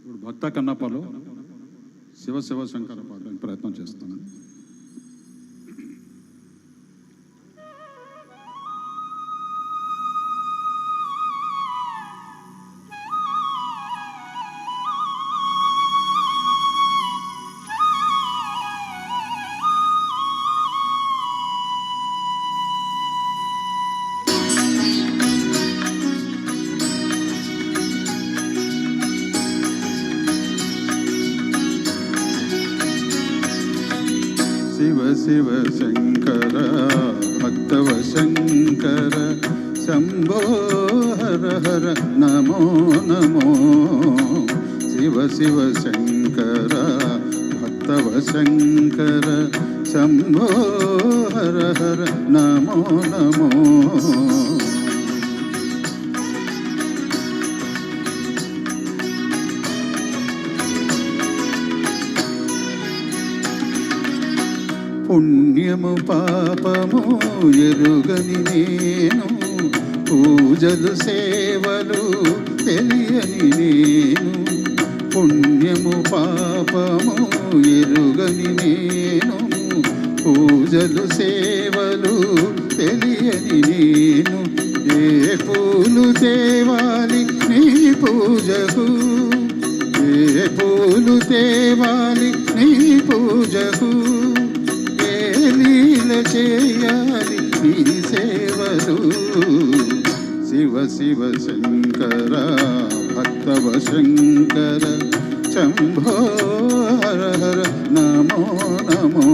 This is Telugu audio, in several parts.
ఇప్పుడు భక్త కన్నప్పలో శివ శివ శంకర పాడడానికి ప్రయత్నం చేస్తున్నాను. శివ శివ శంకర భక్తవ శంకర శంభో హర హర నమో నమో. శివ శివ శంకర భక్తవ శంకర శంభో హర హర నమో నమో. పుణ్యము పాపము ఎరుగని నేను, పూజలు సేవలు తెలియని నేను. పుణ్యము పాపము ఎరుగని నేను, పూజలు సేవలు తెలియని నేను. ఏ పూలు తేవాలి నీ పూజకు, ఏ పూలు తేవాలి నీ పూజకు, లీల చేయాలి నీ సేవలు. శివ శివ శంకర భక్తవ శంకర శంభో హర హర నమో నమో.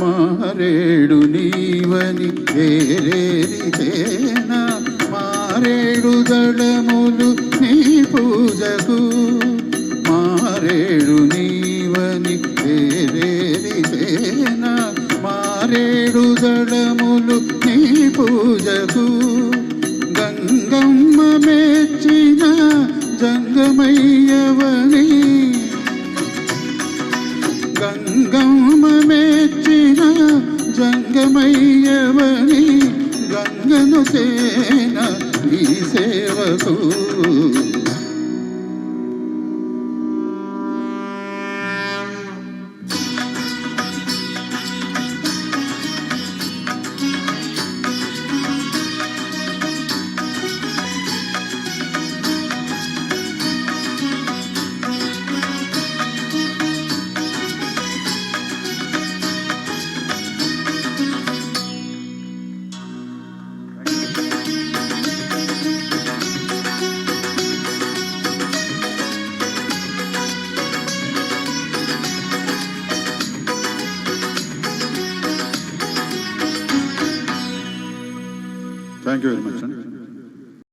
మారేడు నీవని ఏరేరితేనా, మారేడు దళములు నీ పూజకు. మారేడు నీవని ఏరేరితేనా, మారేడు దళములు నీ పూజకు. గంగమ్మ మెచ్చిన జంగమయ్యవని, గంగమ్మ మెచ్చిన జంగమయ్యవని, గంగను సేన నీ సేవకు. Thank you very much.